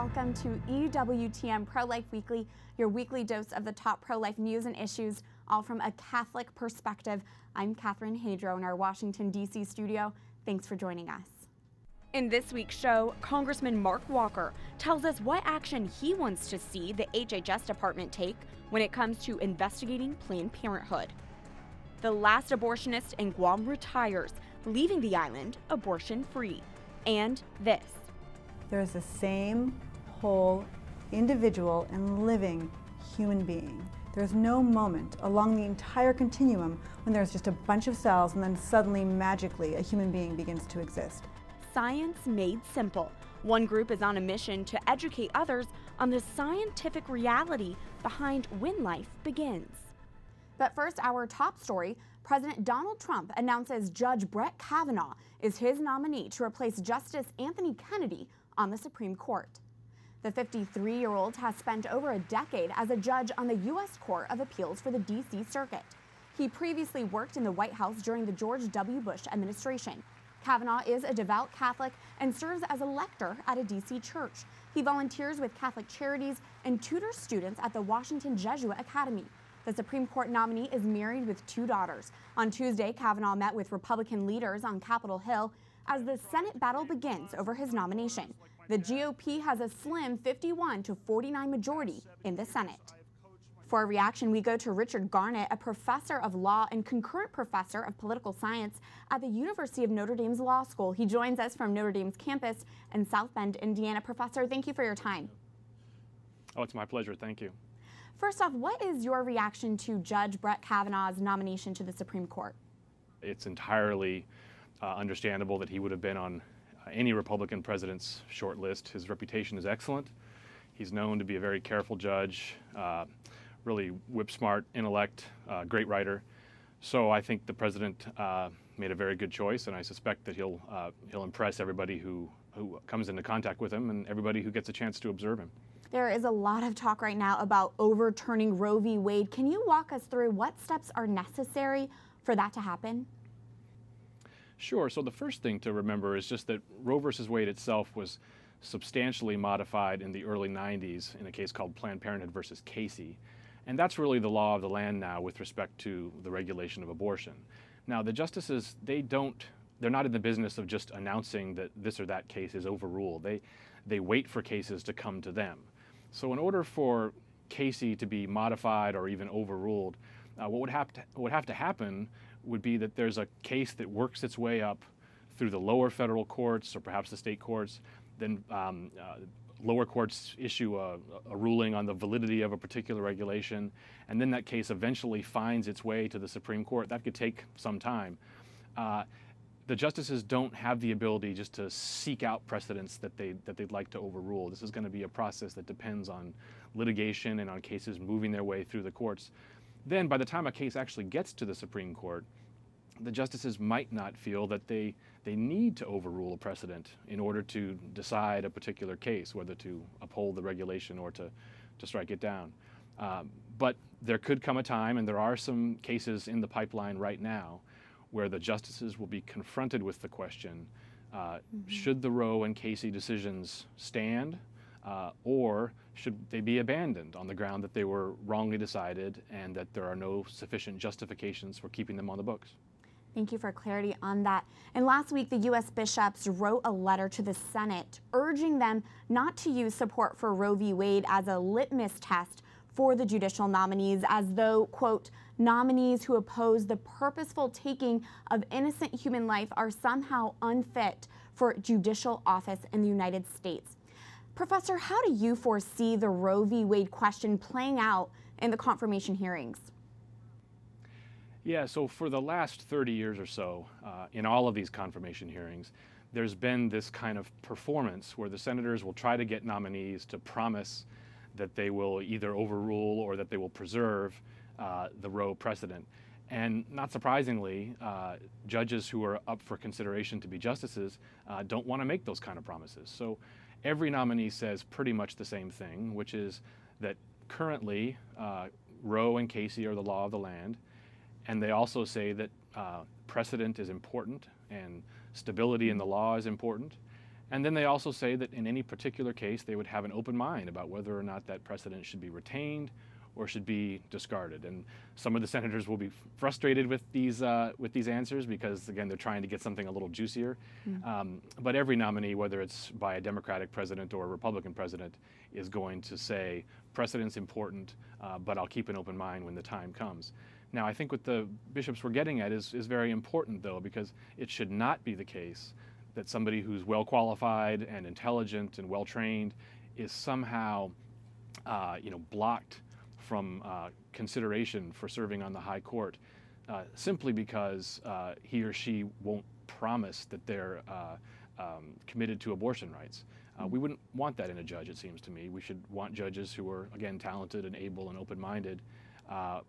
welcome to EWTN Pro-Life Weekly, your weekly dose of the top pro-life news and issues, all from a Catholic perspective. I'm Catherine Hadro in our Washington, D.C. studio. Thanks for joining us. In this week's show, Congressman Mark Walker tells us what action he wants to see the HHS Department take when it comes to investigating Planned Parenthood. The last abortionist in Guam retires, leaving the island abortion-free. And this. There is the same whole individual and living human being. There's no moment along the entire continuum when there's just a bunch of cells and then suddenly, magically, a human being begins to exist. Science made simple. One group is on a mission to educate others on the scientific reality behind when life begins. But first, our top story. President Donald Trump announces Judge Brett Kavanaugh is his nominee to replace Justice Anthony Kennedy on the Supreme Court. The 53-year-old has spent over a decade as a judge on the U.S. Court of Appeals for the D.C. Circuit. He previously worked in the White House during the George W. Bush administration. Kavanaugh is a devout Catholic and serves as a lector at a D.C. church. He volunteers with Catholic charities and tutors students at the Washington Jesuit Academy. The Supreme Court nominee is married with 2 daughters. On Tuesday, Kavanaugh met with Republican leaders on Capitol Hill as the Senate battle begins over his nomination. The GOP has a slim 51-49 majority in the Senate. For a reaction, we go to Richard Garnett, a professor of law and concurrent professor of political science at the University of Notre Dame's Law School. He joins us from Notre Dame's campus in South Bend, Indiana. Professor, thank you for your time. Oh, it's my pleasure. Thank you. First off, what is your reaction to Judge Brett Kavanaugh's nomination to the Supreme Court? It's entirely understandable that he would have been on any Republican president's short list. His reputation is excellent. He's known to be a very careful judge, really whip-smart intellect, great writer. So I think the president made a very good choice, and I suspect that he'll impress everybody who comes into contact with him and everybody who gets a chance to observe him. There is a lot of talk right now about overturning Roe v. Wade. Can you walk us through what steps are necessary for that to happen? Sure. So the first thing to remember is just that Roe versus Wade itself was substantially modified in the early 90s in a case called Planned Parenthood versus Casey. And that's really the law of the land now with respect to the regulation of abortion. Now, the justices, they're not in the business of just announcing that this or that case is overruled. They wait for cases to come to them. So in order for Casey to be modified or even overruled, what would have to happen would be that there's a case that works its way up through the lower federal courts or perhaps the state courts, then lower courts issue a ruling on the validity of a particular regulation, and then that case eventually finds its way to the Supreme Court. That could take some time. The justices don't have the ability just to seek out precedents that they'd like to overrule. This is going to be a process that depends on litigation and on cases moving their way through the courts. Then by the time a case actually gets to the Supreme Court, the justices might not feel that they need to overrule a precedent in order to decide a particular case, whether to uphold the regulation or to strike it down. But there could come a time, and there are some cases in the pipeline right now, where the justices will be confronted with the question, should the Roe and Casey decisions stand, or should they be abandoned on the ground that they were wrongly decided and that there are no sufficient justifications for keeping them on the books? Thank you for clarity on that. And last week, the U.S. bishops wrote a letter to the Senate urging them not to use support for Roe v. Wade as a litmus test for the judicial nominees, as though, quote, nominees who oppose the purposeful taking of innocent human life are somehow unfit for judicial office in the United States. Professor, how do you foresee the Roe v. Wade question playing out in the confirmation hearings? Yeah, so for the last 30 years or so, in all of these confirmation hearings, there's been this kind of performance where the senators will try to get nominees to promise that they will either overrule or that they will preserve the Roe precedent. And not surprisingly, judges who are up for consideration to be justices don't want to make those kind of promises. So every nominee says pretty much the same thing, which is that currently Roe and Casey are the law of the land. And they also say that precedent is important and stability in the law is important. And then they also say that in any particular case, they would have an open mind about whether or not that precedent should be retained or should be discarded. And some of the senators will be frustrated with these answers because, again, they're trying to get something a little juicier. But every nominee, whether it's by a Democratic president or a Republican president, is going to say precedent's important, but I'll keep an open mind when the time comes. Now, I think what the bishops were getting at is very important, though, because it should not be the case that somebody who's well qualified and intelligent and well trained is somehow, blocked from consideration for serving on the high court simply because he or she won't promise that they're committed to abortion rights. We wouldn't want that in a judge, it seems to me. We should want judges who are, again, talented and able and open-minded,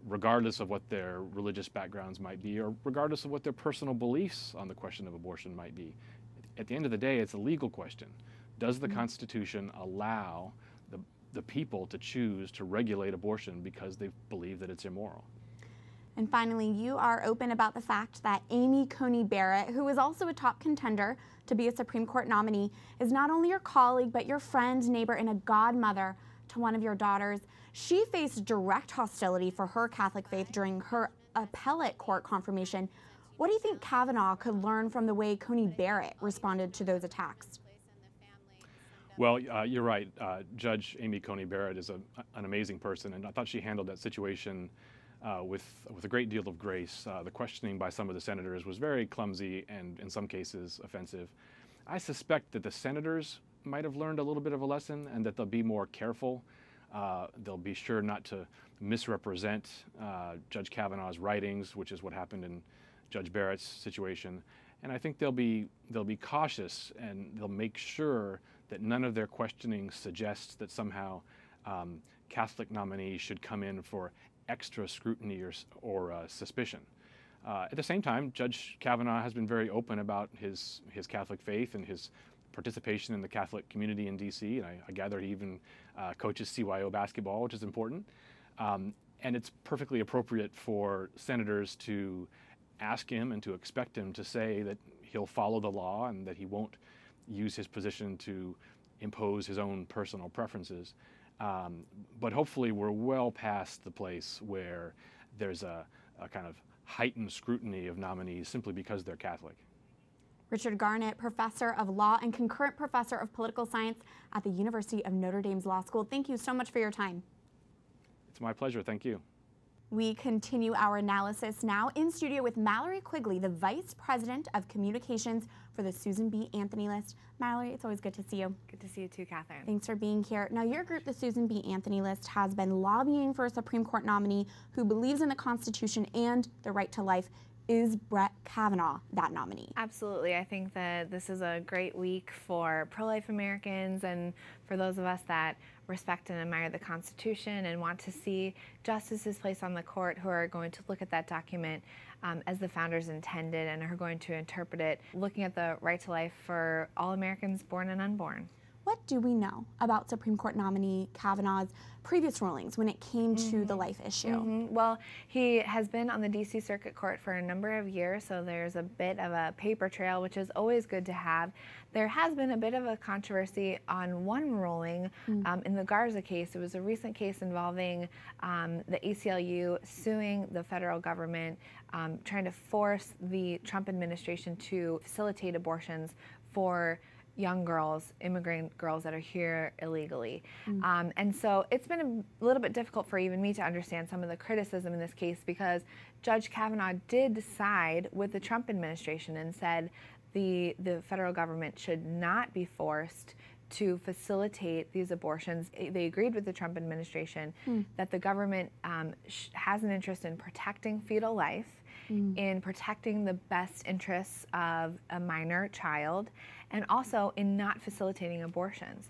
regardless of what their religious backgrounds might be or regardless of what their personal beliefs on the question of abortion might be. At the end of the day, it's a legal question. Does the Constitution allow the people to choose to regulate abortion because they believe that it's immoral? And finally, you are open about the fact that Amy Coney Barrett, who is also a top contender to be a Supreme Court nominee, is not only your colleague, but your friend, neighbor, and a godmother to one of your daughters. She faced direct hostility for her Catholic faith during her appellate court confirmation. What do you think Kavanaugh could learn from the way Coney Barrett responded to those attacks? Well, you're right. Judge Amy Coney Barrett is an amazing person, and I thought she handled that situation with a great deal of grace. The questioning by some of the senators was very clumsy and in some cases offensive. I suspect that the senators might have learned a little bit of a lesson and that they'll be more careful. They'll be sure not to misrepresent Judge Kavanaugh's writings, which is what happened in Judge Barrett's situation. And I think they'll be cautious and they'll make sure that none of their questioning suggests that somehow Catholic nominees should come in for extra scrutiny or suspicion. At the same time, Judge Kavanaugh has been very open about his Catholic faith and his participation in the Catholic community in D.C., and I gather he even coaches CYO basketball, which is important. And it's perfectly appropriate for senators to ask him and to expect him to say that he'll follow the law and that he won't use his position to impose his own personal preferences. But hopefully we're well past the place where there's a kind of heightened scrutiny of nominees simply because they're Catholic. Richard Garnett, professor of law and concurrent professor of political science at the University of Notre Dame's Law School. Thank you so much for your time. It's my pleasure. Thank you. We continue our analysis now in studio with Mallory Quigley, the Vice President of Communications for the Susan B. Anthony List. Mallory, it's always good to see you. Good to see you too, Catherine. Thanks for being here. Now, your group, the Susan B. Anthony List, has been lobbying for a Supreme Court nominee who believes in the Constitution and the right to life. Is Brett Kavanaugh that nominee? Absolutely. I think that this is a great week for pro-life Americans and for those of us that respect and admire the Constitution and want to see justices placed on the court who are going to look at that document as the founders intended and are going to interpret it, looking at the right to life for all Americans born and unborn. What do we know about Supreme Court nominee Kavanaugh's previous rulings when it came to the life issue? Well, he has been on the D.C. Circuit Court for a number of years, so there's a bit of a paper trail, which is always good to have. There has been a bit of a controversy on one ruling in the Garza case. It was a recent case involving the ACLU suing the federal government, trying to force the Trump administration to facilitate abortions for young girls, immigrant girls that are here illegally. And so it's been a little bit difficult for even me to understand some of the criticism in this case because Judge Kavanaugh did side with the Trump administration and said the federal government should not be forced to facilitate these abortions. They agreed with the Trump administration that the government has an interest in protecting fetal life, in protecting the best interests of a minor child, and also in not facilitating abortions.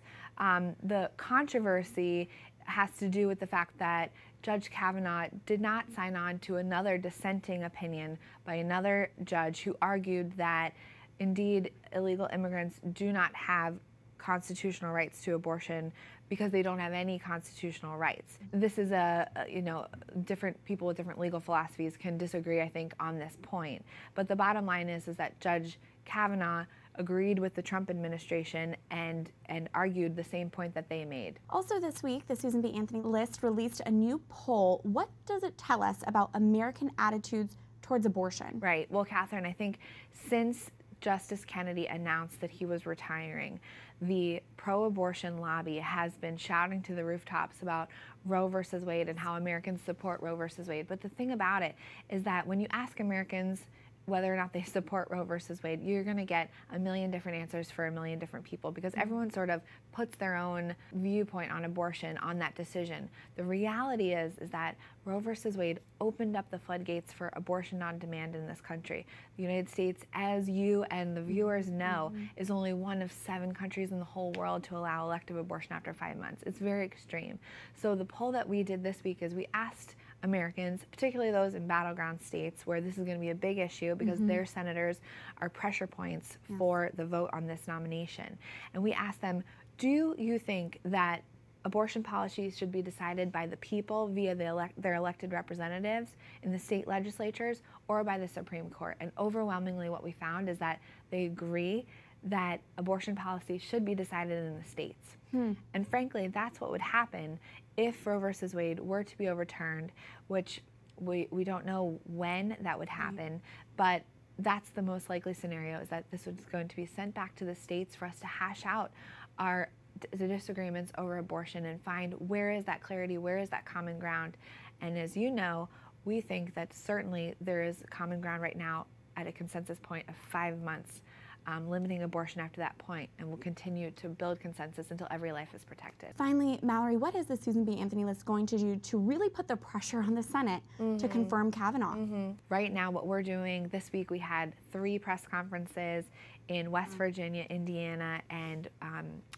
The controversy has to do with the fact that Judge Kavanaugh did not sign on to another dissenting opinion by another judge who argued that indeed illegal immigrants do not have constitutional rights to abortion because they don't have any constitutional rights. This is different people with different legal philosophies can disagree, I think, on this point. But the bottom line is that Judge Kavanaugh agreed with the Trump administration and argued the same point that they made. Also this week, the Susan B. Anthony list released a new poll. What does it tell us about American attitudes towards abortion? Right. Well, Catherine, I think since Justice Kennedy announced that he was retiring, the pro-abortion lobby has been shouting to the rooftops about Roe versus Wade and how Americans support Roe versus Wade. But the thing about it is that when you ask Americans whether or not they support Roe versus Wade, you're going to get a million different answers for a million different people because everyone sort of puts their own viewpoint on abortion on that decision. The reality is that Roe versus Wade opened up the floodgates for abortion on demand in this country. The United States, as you and the viewers know, is only one of 7 countries in the whole world to allow elective abortion after 5 months. It's very extreme. So the poll that we did this week is we asked Americans, particularly those in battleground states where this is going to be a big issue because their senators are pressure points for the vote on this nomination. And we asked them, do you think that abortion policies should be decided by the people via their elected representatives in the state legislatures or by the Supreme Court? And overwhelmingly what we found is that they agree that abortion policy should be decided in the states. And frankly, that's what would happen if Roe versus Wade were to be overturned, which we don't know when that would happen, but that's the most likely scenario, is that this is going to be sent back to the states for us to hash out the disagreements over abortion and find where is that clarity, where is that common ground. And as you know, we think that certainly there is common ground right now at a consensus point of 5 months, limiting abortion after that point, and we'll continue to build consensus until every life is protected. Finally, Mallory, what is the Susan B. Anthony list going to do to really put the pressure on the Senate to confirm Kavanaugh? Right now, what we're doing this week, we had 3 press conferences in West Virginia, Indiana, and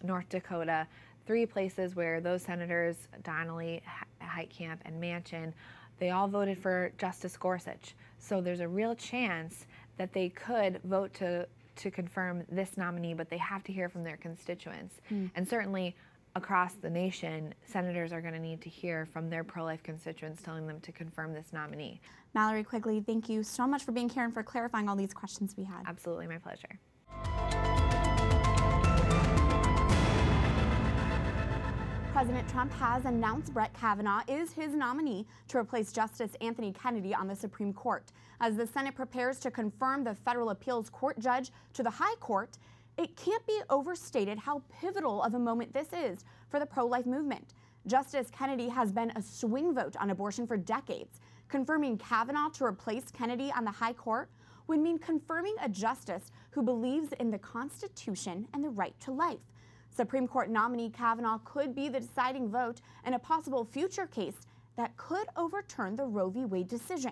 North Dakota, 3 places where those senators, Donnelly, Heitkamp, and Manchin, they all voted for Justice Gorsuch. So there's a real chance that they could vote to confirm this nominee, but they have to hear from their constituents. And certainly across the nation, senators are going to need to hear from their pro-life constituents telling them to confirm this nominee. Mallory Quigley, thank you so much for being here and for clarifying all these questions we had. Absolutely, my pleasure. President Trump has announced Brett Kavanaugh is his nominee to replace Justice Anthony Kennedy on the Supreme Court. As the Senate prepares to confirm the federal appeals court judge to the high court, it can't be overstated how pivotal of a moment this is for the pro-life movement. Justice Kennedy has been a swing vote on abortion for decades. Confirming Kavanaugh to replace Kennedy on the high court would mean confirming a justice who believes in the Constitution and the right to life. Supreme Court nominee Kavanaugh could be the deciding vote in a possible future case that could overturn the Roe v. Wade decision.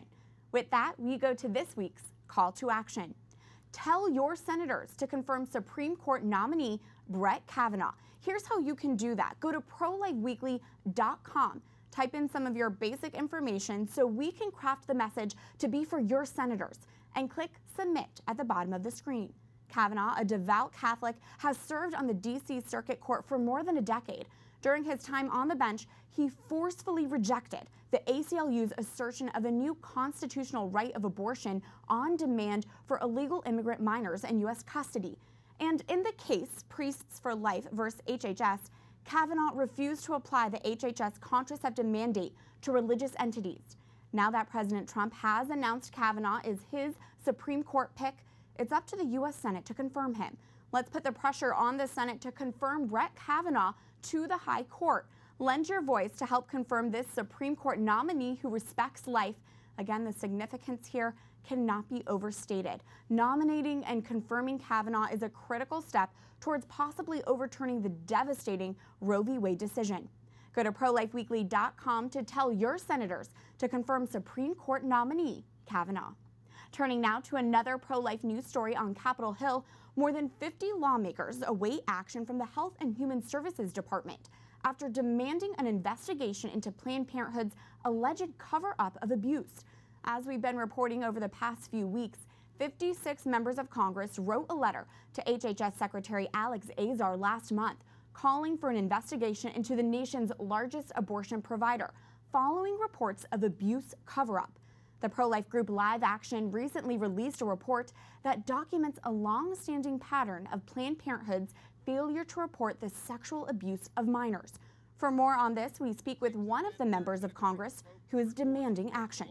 With that, we go to this week's call to action. Tell your senators to confirm Supreme Court nominee Brett Kavanaugh. Here's how you can do that. Go to prolifeweekly.com. Type in some of your basic information so we can craft the message to be for your senators, and click submit at the bottom of the screen. Kavanaugh, a devout Catholic, has served on the D.C. Circuit Court for more than a decade. During his time on the bench, he forcefully rejected the ACLU's assertion of a new constitutional right of abortion on demand for illegal immigrant minors in U.S. custody. And in the case, Priests for Life versus HHS, Kavanaugh refused to apply the HHS contraceptive mandate to religious entities. Now that President Trump has announced Kavanaugh is his Supreme Court pick, it's up to the U.S. Senate to confirm him. Let's put the pressure on the Senate to confirm Brett Kavanaugh to the high court. Lend your voice to help confirm this Supreme Court nominee who respects life. Again, the significance here cannot be overstated. Nominating and confirming Kavanaugh is a critical step towards possibly overturning the devastating Roe v. Wade decision. Go to prolifeweekly.com to tell your senators to confirm Supreme Court nominee Kavanaugh. Turning now to another pro-life news story on Capitol Hill, more than 50 lawmakers await action from the Health and Human Services Department after demanding an investigation into Planned Parenthood's alleged cover-up of abuse. As we've been reporting over the past few weeks, 56 members of Congress wrote a letter to HHS Secretary Alex Azar last month, calling for an investigation into the nation's largest abortion provider, following reports of abuse cover-up. The pro-life group Live Action recently released a report that documents a long-standing pattern of Planned Parenthood's failure to report the sexual abuse of minors. For more on this, we speak with one of the members of Congress who is demanding action.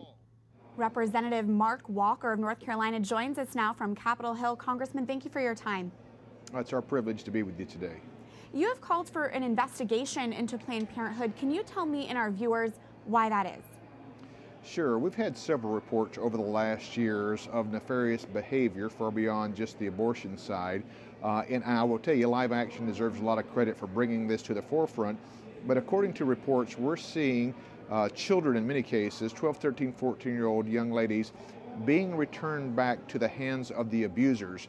Representative Mark Walker of North Carolina joins us now from Capitol Hill. Congressman, thank you for your time. It's our privilege to be with you today. You have called for an investigation into Planned Parenthood. Can you tell me and our viewers why that is? Sure. We've had several reports over the last years of nefarious behavior far beyond just the abortion side. And I will tell you, Live Action deserves a lot of credit for bringing this to the forefront. But according to reports, we're seeing children in many cases, 12, 13, 14-year-old young ladies, being returned back to the hands of the abusers.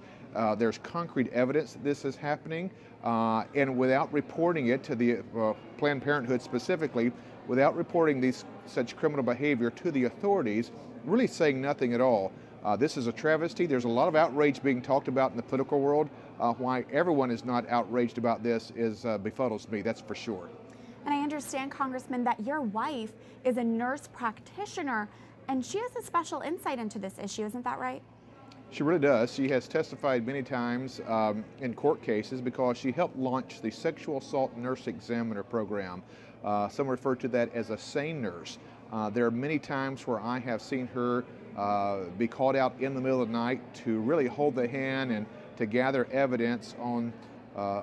There's concrete evidence that this is happening, and without reporting it to the Planned Parenthood specifically, without reporting such criminal behavior to the authorities, really saying nothing at all. This is a travesty. There's a lot of outrage being talked about in the political world. Why everyone is not outraged about this befuddles me, that's for sure. And I understand, Congressman, that your wife is a nurse practitioner, and she has a special insight into this issue, isn't that right? She really does. She has testified many times in court cases because she helped launch the Sexual Assault Nurse Examiner program. Some refer to that as a SANE nurse. There are many times where I have seen her be called out in the middle of the night to really hold the hand and to gather evidence on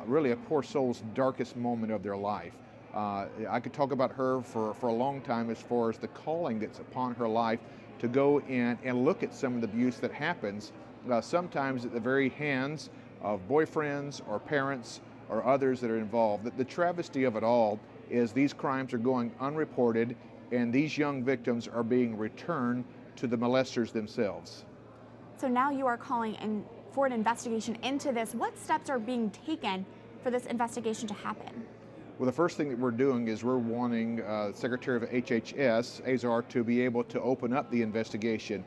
really a poor soul's darkest moment of their life. I could talk about her for a long time as far as the calling that's upon her life to go in and look at some of the abuse that happens, sometimes at the very hands of boyfriends or parents or others that are involved. The travesty of it all is these crimes are going unreported and these young victims are being returned to the molesters themselves. So now you are calling for an investigation into this. What steps are being taken for this investigation to happen? Well, the first thing that we're doing is we're wanting Secretary of HHS, Azar, to be able to open up the investigation.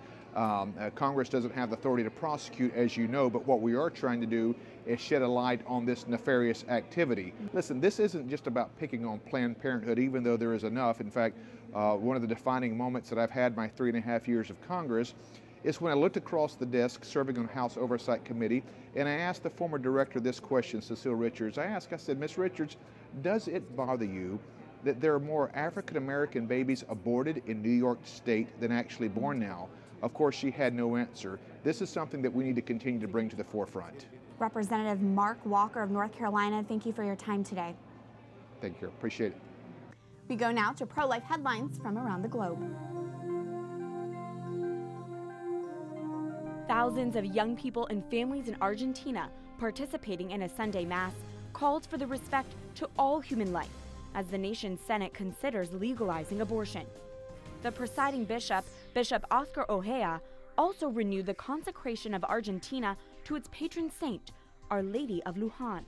Congress doesn't have the authority to prosecute, as you know, but what we are trying to do is shed a light on this nefarious activity. Listen, this isn't just about picking on Planned Parenthood, even though there is enough. In fact, one of the defining moments that I've had my 3.5 years of Congress is when I looked across the desk serving on House Oversight Committee, and I asked the former director this question, Cecile Richards. I said, Ms. Richards, does it bother you that there are more African American babies aborted in New York State than actually born now? Of course, she had no answer. This is something that we need to continue to bring to the forefront. Representative Mark Walker of North Carolina, thank you for your time today. Thank you. Appreciate it. We go now to pro-life headlines from around the globe. Thousands of young people and families in Argentina participating in a Sunday Mass called for the respect to all human life as the nation's Senate considers legalizing abortion. The presiding bishop, Bishop Oscar Ojea, also renewed the consecration of Argentina to its patron saint, Our Lady of Luján.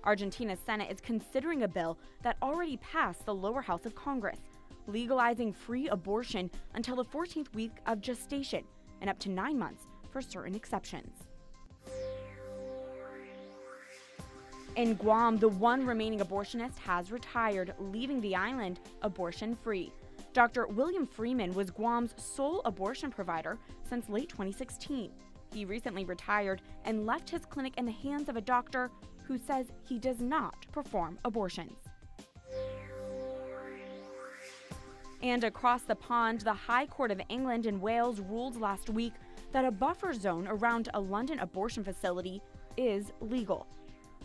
Argentina's Senate is considering a bill that already passed the lower house of Congress, legalizing free abortion until the 14th week of gestation and up to 9 months for certain exceptions. In Guam, the one remaining abortionist has retired, leaving the island abortion-free. Dr. William Freeman was Guam's sole abortion provider since late 2016. He recently retired and left his clinic in the hands of a doctor who says he does not perform abortions. And across the pond, the High Court of England and Wales ruled last week that a buffer zone around a London abortion facility is legal.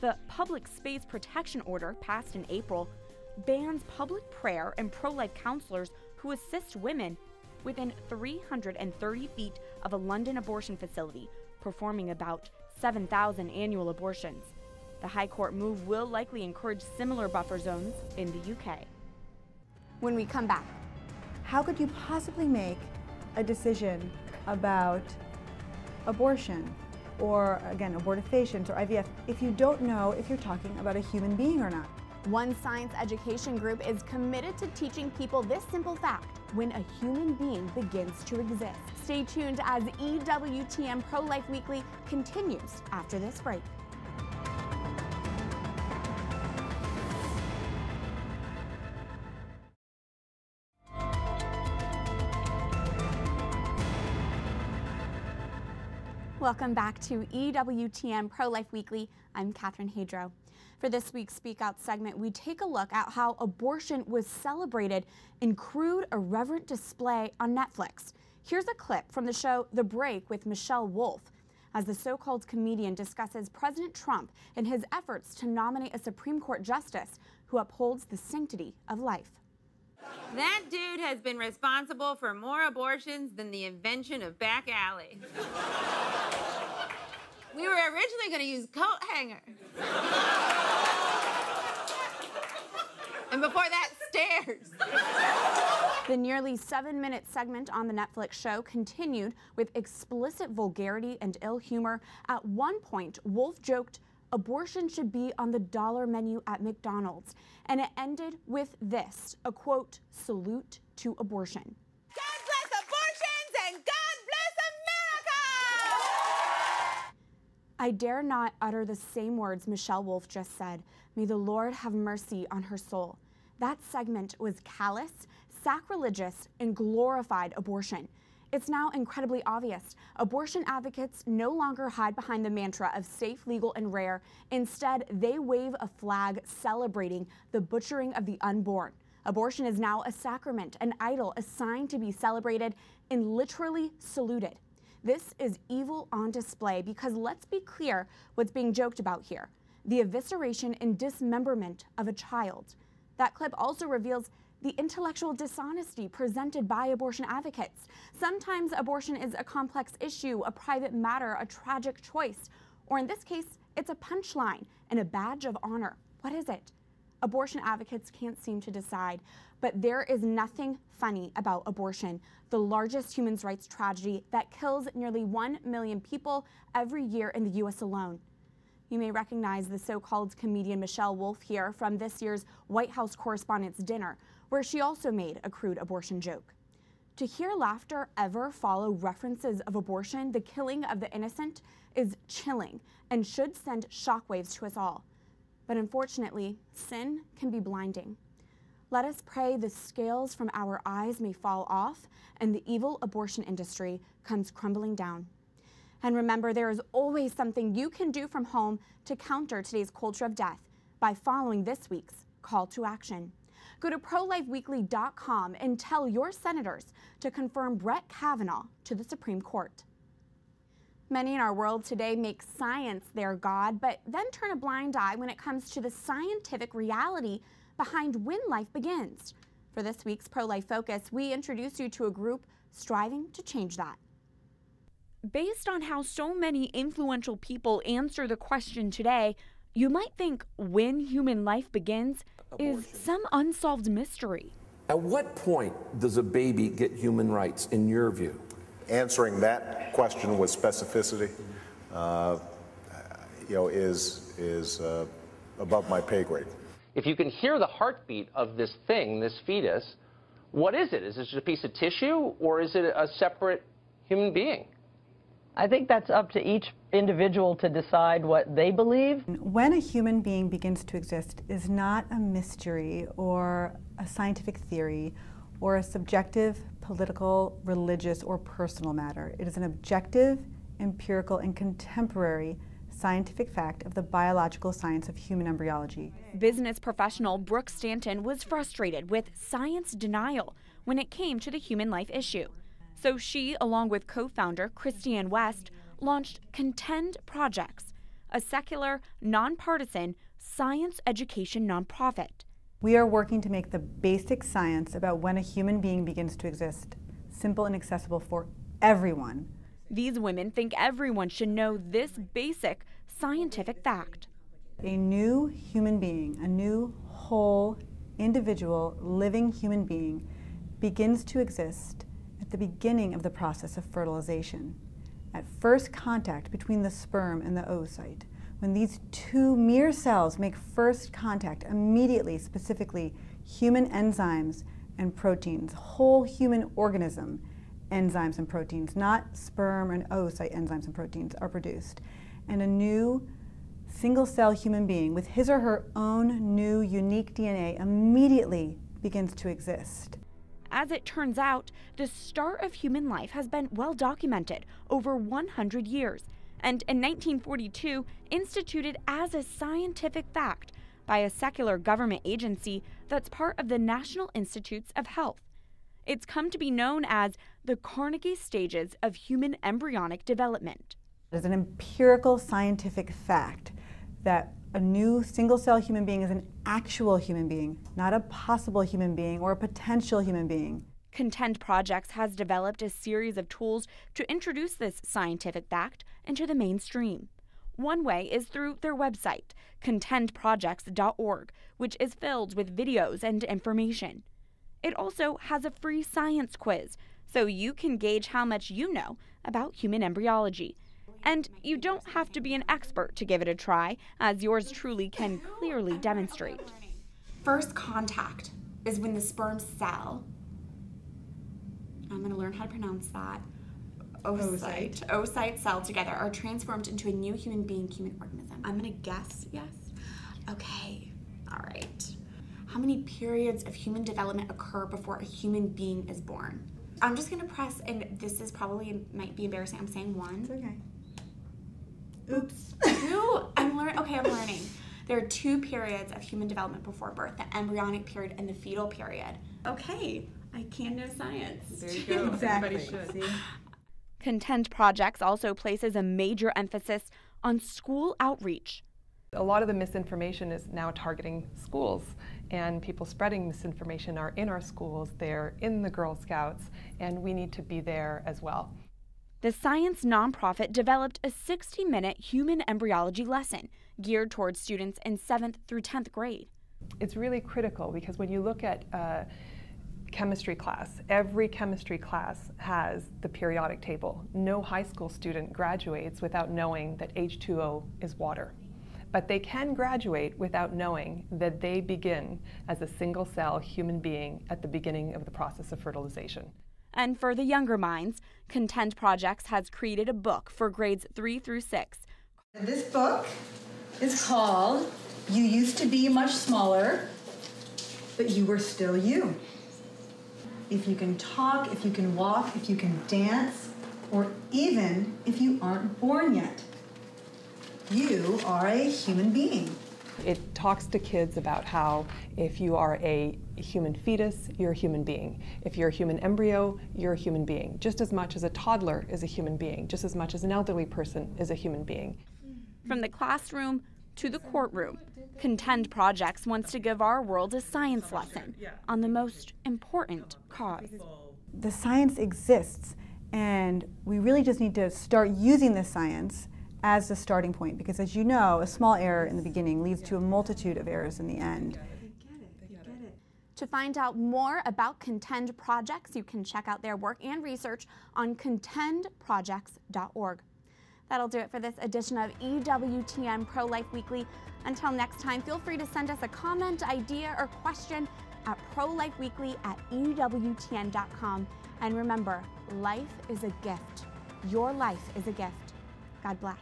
The Public Space Protection Order, passed in April, bans public prayer and pro-life counselors who assist women within 330 feet of a London abortion facility, performing about 7,000 annual abortions. The High Court move will likely encourage similar buffer zones in the UK. When we come back, how could you possibly make a decision about abortion or, again, abortifacients or IVF if you don't know if you're talking about a human being or not? one science education group is committed to teaching people this simple fact: when a human being begins to exist. Stay tuned as EWTN Pro-Life Weekly continues after this break. Welcome back to EWTN Pro-Life Weekly. I'm Catherine Hadro. For this week's Speak Out segment, we take a look at how abortion was celebrated in crude, irreverent display on Netflix. Here's a clip from the show The Break with Michelle Wolf, as the so-called comedian discusses President Trump and his efforts to nominate a Supreme Court justice who upholds the sanctity of life. That dude has been responsible for more abortions than the invention of back alley. We were originally going to use coat hanger. And before that, stairs. The nearly 7-minute segment on the Netflix show continued with explicit vulgarity and ill humor. At one point, Wolf joked, abortion should be on the dollar menu at McDonald's. And it ended with this, a quote, salute to abortion. God bless abortions and God bless America! I dare not utter the same words Michelle Wolf just said. May the Lord have mercy on her soul. That segment was callous, sacrilegious, and glorified abortion. It's now incredibly obvious. Abortion advocates no longer hide behind the mantra of safe, legal, and rare. Instead, they wave a flag celebrating the butchering of the unborn. Abortion is now a sacrament, an idol assigned to be celebrated and literally saluted. This is evil on display because let's be clear what's being joked about here: the evisceration and dismemberment of a child. That clip also reveals the intellectual dishonesty presented by abortion advocates. Sometimes abortion is a complex issue, a private matter, a tragic choice, or in this case, it's a punchline and a badge of honor. What is it? Abortion advocates can't seem to decide, but there is nothing funny about abortion, the largest human rights tragedy that kills nearly 1 million people every year in the U.S. alone. You may recognize the so-called comedian Michelle Wolf here from this year's White House Correspondents' Dinner, where she also made a crude abortion joke. To hear laughter ever follow references of abortion, the killing of the innocent, is chilling and should send shockwaves to us all. But unfortunately, sin can be blinding. Let us pray the scales from our eyes may fall off and the evil abortion industry comes crumbling down. And remember, there is always something you can do from home to counter today's culture of death by following this week's call to action. Go to ProLifeWeekly.com and tell your senators to confirm Brett Kavanaugh to the Supreme Court. Many in our world today make science their god, but then turn a blind eye when it comes to the scientific reality behind when life begins. For this week's Pro-Life Focus, we introduce you to a group striving to change that. Based on how so many influential people answer the question today, you might think when human life begins is some unsolved mystery. At what point does a baby get human rights, in your view? Answering that question with specificity, is above my pay grade. If you can hear the heartbeat of this thing, this fetus, what is it? Is it just a piece of tissue, or is it a separate human being? I think that's up to each individual to decide what they believe. When a human being begins to exist is not a mystery or a scientific theory or a subjective, political, religious, or personal matter. It is an objective, empirical, and contemporary scientific fact of the biological science of human embryology. Business professional Brooke Stanton was frustrated with science denial when it came to the human life issue. So she, along with co-founder Christiane West, launched Contend Projects, a secular, nonpartisan science education nonprofit. We are working to make the basic science about when a human being begins to exist simple and accessible for everyone. These women think everyone should know this basic scientific fact. A new human being, a new, whole, individual, living human being begins to exist at the beginning of the process of fertilization, at first contact between the sperm and the oocyte. When these two mere cells make first contact, immediately, specifically, human enzymes and proteins, whole human organism enzymes and proteins, not sperm and oocyte enzymes and proteins are produced. And a new single-cell human being with his or her own new unique DNA immediately begins to exist. As it turns out, the start of human life has been well documented over 100 years, and in 1942 instituted as a scientific fact by a secular government agency that's part of the National Institutes of Health. It's come to be known as the Carnegie stages of human embryonic development. It's an empirical scientific fact that a new single-cell human being is an actual human being, not a possible human being or a potential human being. Contend Projects has developed a series of tools to introduce this scientific fact into the mainstream. One way is through their website, contendprojects.org, which is filled with videos and information. It also has a free science quiz, so you can gauge how much you know about human embryology. And you don't have to be an expert to give it a try, as yours truly can clearly demonstrate. First contact is when the sperm cell, I'm going to learn how to pronounce that, oocyte cell together are transformed into a new human being, human organism. I'm going to guess yes. Okay, all right. How many periods of human development occur before a human being is born? I'm just going to press, and this is probably, might be embarrassing, I'm saying one. It's okay. Oops. Two? I'm learning. There are 2 periods of human development before birth, the embryonic period and the fetal period. Okay, I can know science. There you go. Exactly. Everybody should. See? Contend Projects also places a major emphasis on school outreach. A lot of the misinformation is now targeting schools, and people spreading misinformation are in our schools, they're in the Girl Scouts, and we need to be there as well. The science nonprofit developed a 60-minute human embryology lesson geared towards students in 7th through 10th grade. It's really critical because when you look at chemistry class, every chemistry class has the periodic table. No high school student graduates without knowing that H2O is water. But they can graduate without knowing that they begin as a single-cell human being at the beginning of the process of fertilization. And for the younger minds, Contend Projects has created a book for grades 3 through 6. This book is called You Used to Be Much Smaller, But You Were Still You. If you can talk, if you can walk, if you can dance, or even if you aren't born yet, you are a human being. It talks to kids about how if you are a human fetus, you're a human being. If you're a human embryo, you're a human being. Just as much as a toddler is a human being, just as much as an elderly person is a human being. From the classroom to the courtroom, Contend Projects wants to give our world a science lesson on the most important cause. The science exists, and we really just need to start using the science as the starting point, because as you know, a small error in the beginning leads to a multitude of errors in the end. To find out more about Contend Projects, you can check out their work and research on contendprojects.org. That'll do it for this edition of EWTN Pro-Life Weekly. Until next time, feel free to send us a comment, idea, or question at prolifeweekly@ewtn.com. And remember, life is a gift. Your life is a gift. God bless.